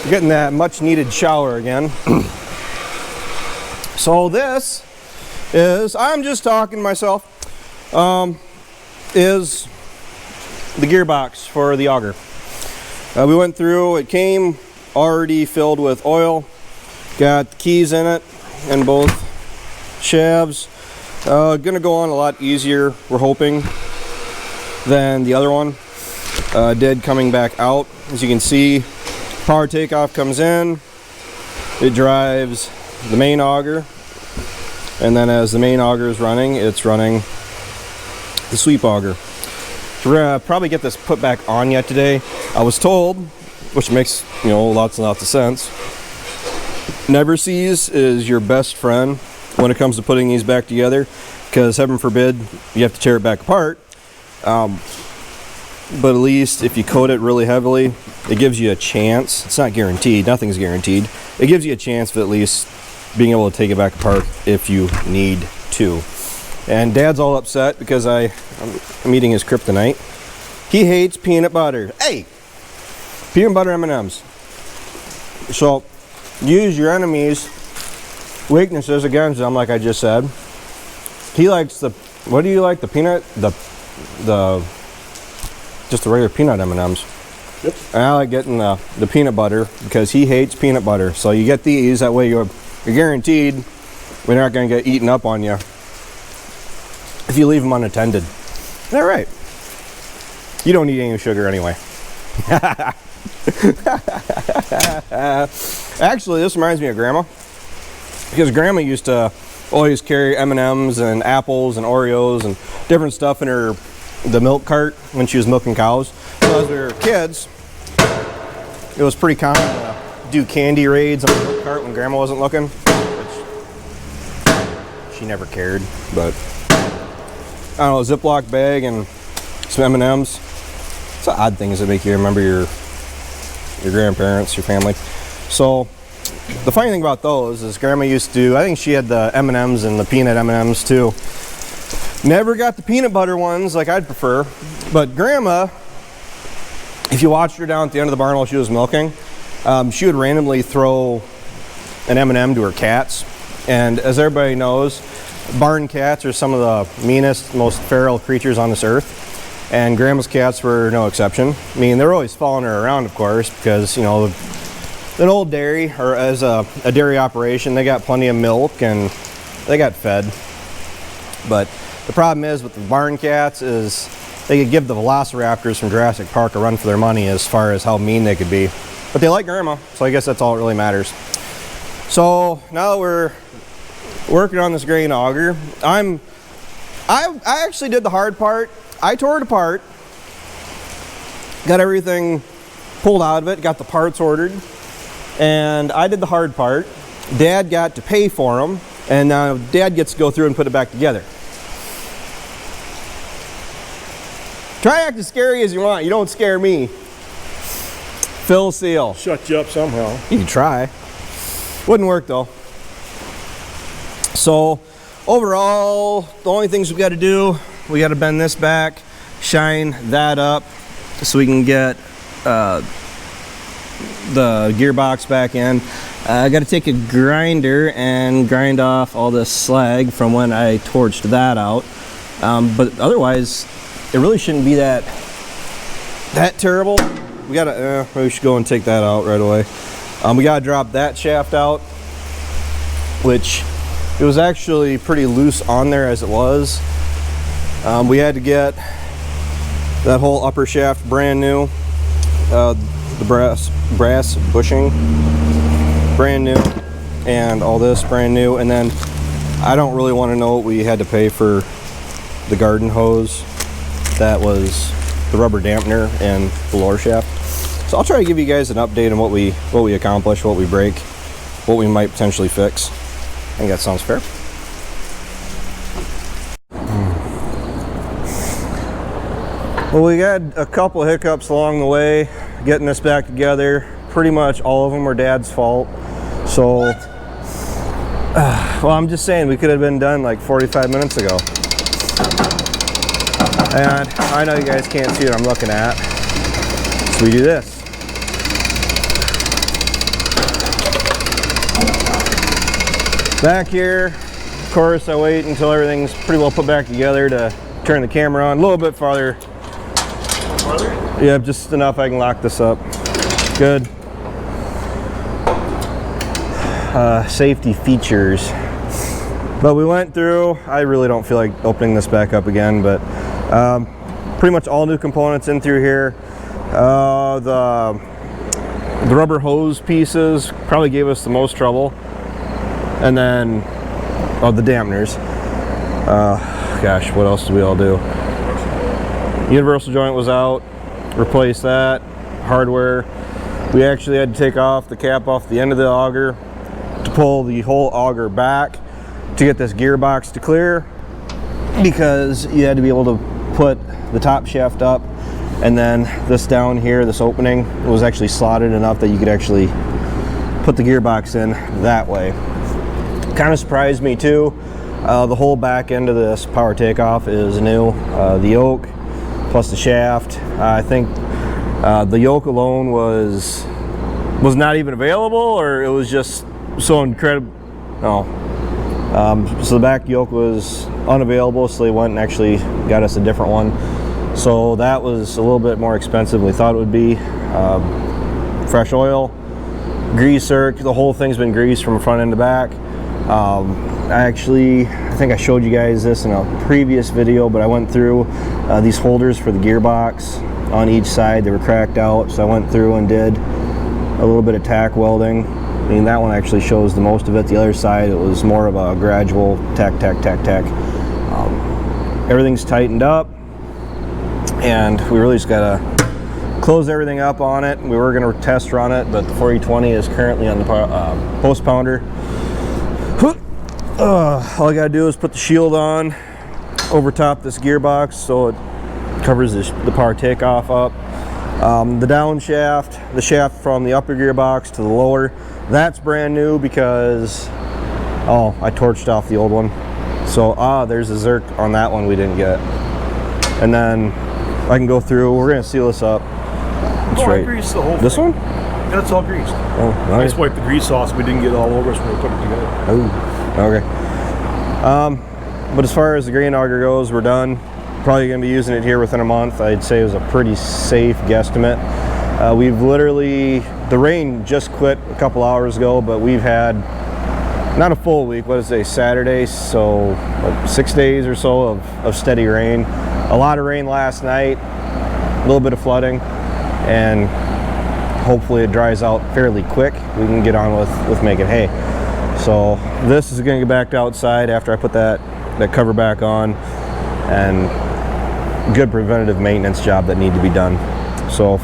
getting that much needed shower again. So this is, I'm just talking to myself, is the gearbox for the auger. We went through, it came already filled with oil, got the keys in it and both shafts. Gonna go on a lot easier, we're hoping, than the other one did coming back out. As you can see, power takeoff comes in, it drives the main auger, and then as the main auger is running, it's running the sweep auger. So we're gonna probably get this put back on yet today. I was told, which makes, you know, lots and lots of sense, never seize is your best friend when it comes to putting these back together, because heaven forbid you have to tear it back apart. But at least if you coat it really heavily, it gives you a chance. It's not guaranteed, nothing's guaranteed. It gives you a chance of at least being able to take it back apart if you need to. And Dad's all upset because I'm eating his kryptonite. He hates peanut butter. Hey! Peanut butter M&Ms. So, use your enemy's weaknesses against them, like I just said. He likes the, what do you like? The peanut, just the regular peanut M&Ms. Yep. And I like getting the peanut butter because he hates peanut butter. So you get these, that way you're guaranteed we're not going to get eaten up on you if you leave them unattended. All right. You don't need any sugar anyway. Actually, this reminds me of Grandma, because Grandma used to always carry M&Ms and apples and Oreos and different stuff in the milk cart when she was milking cows. So as we were kids, it was pretty common to do candy raids on the milk cart when Grandma wasn't looking, which she never cared. But I don't know, a Ziploc bag and some M&Ms. It's odd things that make you remember your grandparents, your family. So the funny thing about those is Grandma used to, I think she had the M&Ms and the peanut M&Ms too. Never got the peanut butter ones like I'd prefer, but Grandma, if you watched her down at the end of the barn while she was milking, she would randomly throw an M&M to her cats. And as everybody knows, barn cats are some of the meanest, most feral creatures on this earth. And Grandma's cats were no exception. I mean, they were always following her around, of course, because, you know, an old dairy, or as a dairy operation, they got plenty of milk and they got fed. But the problem is with the barn cats is they could give the velociraptors from Jurassic Park a run for their money as far as how mean they could be. But they like Grandma, so I guess that's all that really matters. So now that we're working on this grain auger, I actually did the hard part. I tore it apart, got everything pulled out of it, got the parts ordered, and I did the hard part. Dad got to pay for them, and now Dad gets to go through and put it back together. Try to act as scary as you want. You don't scare me. Phil Seal. Shut you up somehow. You can try. Wouldn't work though. So overall, the only things we got to do, we got to bend this back, shine that up so we can get the gearbox back in. I got to take a grinder and grind off all this slag from when I torched that out. But otherwise, it really shouldn't be that terrible. We gotta, maybe we should go and take that out right away. We gotta drop that shaft out, which it was actually pretty loose on there as it was. We had to get that whole upper shaft brand new, the brass bushing brand new, and all this brand new. And then I don't really want to know what we had to pay for the garden hose. That was the rubber dampener and the lower shaft. So I'll try to give you guys an update on what we accomplished, what we break, what we might potentially fix. I think that sounds fair. Well, we had a couple hiccups along the way getting this back together. Pretty much all of them were Dad's fault. So, well, I'm just saying we could have been done like 45 minutes ago. And I know you guys can't see what I'm looking at. So we do this. Back here, of course, I wait until everything's pretty well put back together to turn the camera on. A little bit farther. Farther? Yeah, just enough I can lock this up. Good. Safety features. But we went through, I really don't feel like opening this back up again, but pretty much all new components in through here. The rubber hose pieces probably gave us the most trouble. And then, the dampeners. Gosh, what else did we all do? Universal joint was out, replace that. Hardware. We actually had to take off the cap off the end of the auger to pull the whole auger back to get this gearbox to clear, because you had to be able to put the top shaft up, and then this down here, this opening, was actually slotted enough that you could actually put the gearbox in that way. Kind of surprised me too. The whole back end of this power takeoff is new. The yoke plus the shaft. I think the yoke alone was not even available, or it was just so incredible. No. So the back yoke was unavailable, so they went and actually got us a different one. So that was a little bit more expensive than we thought it would be. Fresh oil, greaser. The whole thing's been greased from front end to back. I think I showed you guys this in a previous video, but I went through these holders for the gearbox on each side. They were cracked out, so I went through and did a little bit of tack welding. I mean, that one actually shows the most of it. The other side, it was more of a gradual tack. Everything's tightened up, and we really just gotta close everything up on it. We were gonna test run it, but the 4E20 is currently on the post pounder. All I gotta do is put the shield on over top this gearbox so it covers the power takeoff up. The down shaft, the shaft from the upper gearbox to the lower, that's brand new because I torched off the old one. So there's a Zerk on that one we didn't get. And then I can go through, we're gonna seal this up. That's right. I greased the whole This thing. one? Yeah, it's all greased. Oh, I nice. just wiped the grease off so we didn't get it all over us when we put it together. Oh, okay. But as far as the grain auger goes, we're done. Probably gonna be using it here within a month. I'd say it was a pretty safe guesstimate. We've literally, the rain just quit a couple hours ago, but we've had not a full week, what is it, Saturday, so like 6 days or so of steady rain. A lot of rain last night, a little bit of flooding, and hopefully it dries out fairly quick. We can get on with making hay. So this is gonna get back to outside after I put that cover back on, and good preventative maintenance job that need to be done. So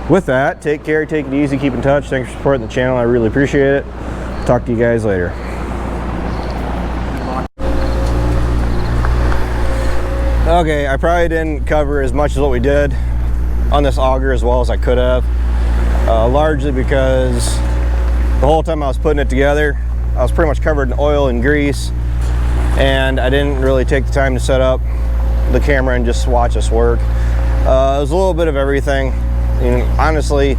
with that, take care, take it easy, keep in touch. Thanks for supporting the channel. I really appreciate it. Talk to you guys later. Okay, I probably didn't cover as much as what we did on this auger as well as I could have, largely because the whole time I was putting it together, I was pretty much covered in oil and grease, and I didn't really take the time to set up the camera and just watch us work. It was a little bit of everything. And honestly,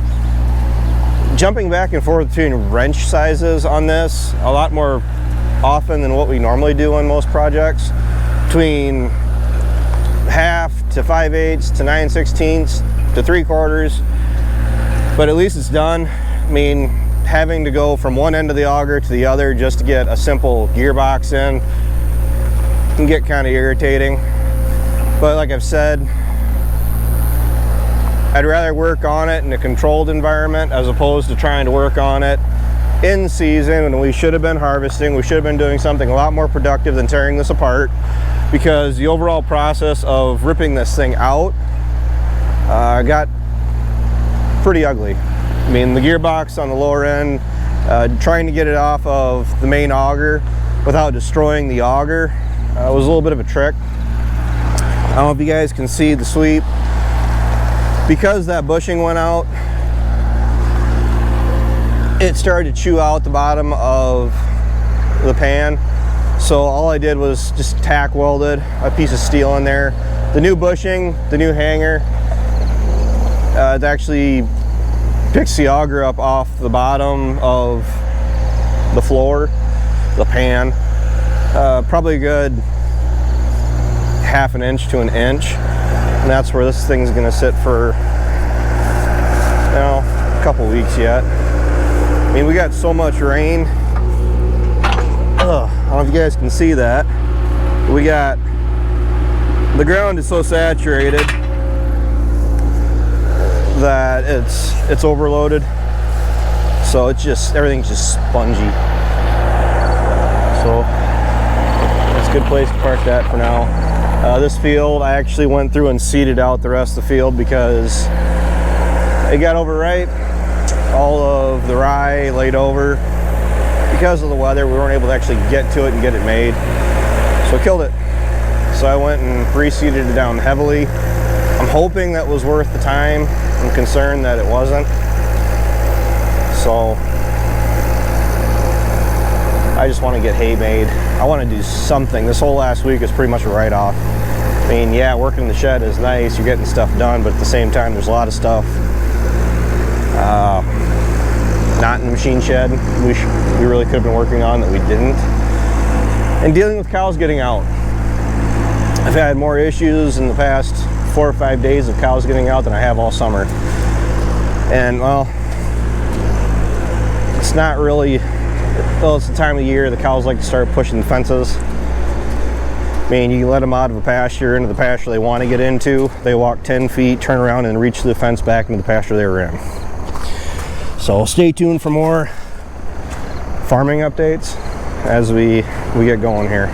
jumping back and forth between wrench sizes on this a lot more often than what we normally do on most projects, between 1/2 to 5/8 to 9/16 to 3/4, but at least it's done. I mean, having to go from one end of the auger to the other just to get a simple gearbox in can get kind of irritating. But like I've said, I'd rather work on it in a controlled environment as opposed to trying to work on it in season when we should have been harvesting. We should have been doing something a lot more productive than tearing this apart, because the overall process of ripping this thing out got pretty ugly. I mean, the gearbox on the lower end, trying to get it off of the main auger without destroying the auger was a little bit of a trick. I don't know if you guys can see the sweep. Because that bushing went out, it started to chew out the bottom of the pan. So all I did was just tack welded a piece of steel in there. The new bushing, the new hanger, it actually picks the auger up off the bottom of the floor. the pan. Probably a good half an inch to an inch, and that's where this thing's gonna sit for, you know, a couple weeks yet. I mean, we got so much rain. I don't know if you guys can see that. We got, the ground is so saturated that it's overloaded, so it's just, everything's just spongy. So it's a good place to park that for now. This field, I actually went through and seeded out the rest of the field because it got overripe. All of the rye laid over. Because of the weather, we weren't able to actually get to it and get it made. So I killed it. So I went and re-seeded it down heavily. I'm hoping that was worth the time. I'm concerned that it wasn't. So I just want to get hay made. I want to do something. This whole last week is pretty much a write-off. I mean, yeah, working in the shed is nice. You're getting stuff done, but at the same time, there's a lot of stuff not in the machine shed we really could have been working on that we didn't. And dealing with cows getting out. I've had more issues in the past 4 or 5 days of cows getting out than I have all summer. And well, it's not really, well, it's the time of the year the cows like to start pushing the fences. I mean, you can let them out of a pasture into the pasture they want to get into. They walk 10 feet, turn around and reach the fence back into the pasture they were in. So stay tuned for more farming updates as we get going here.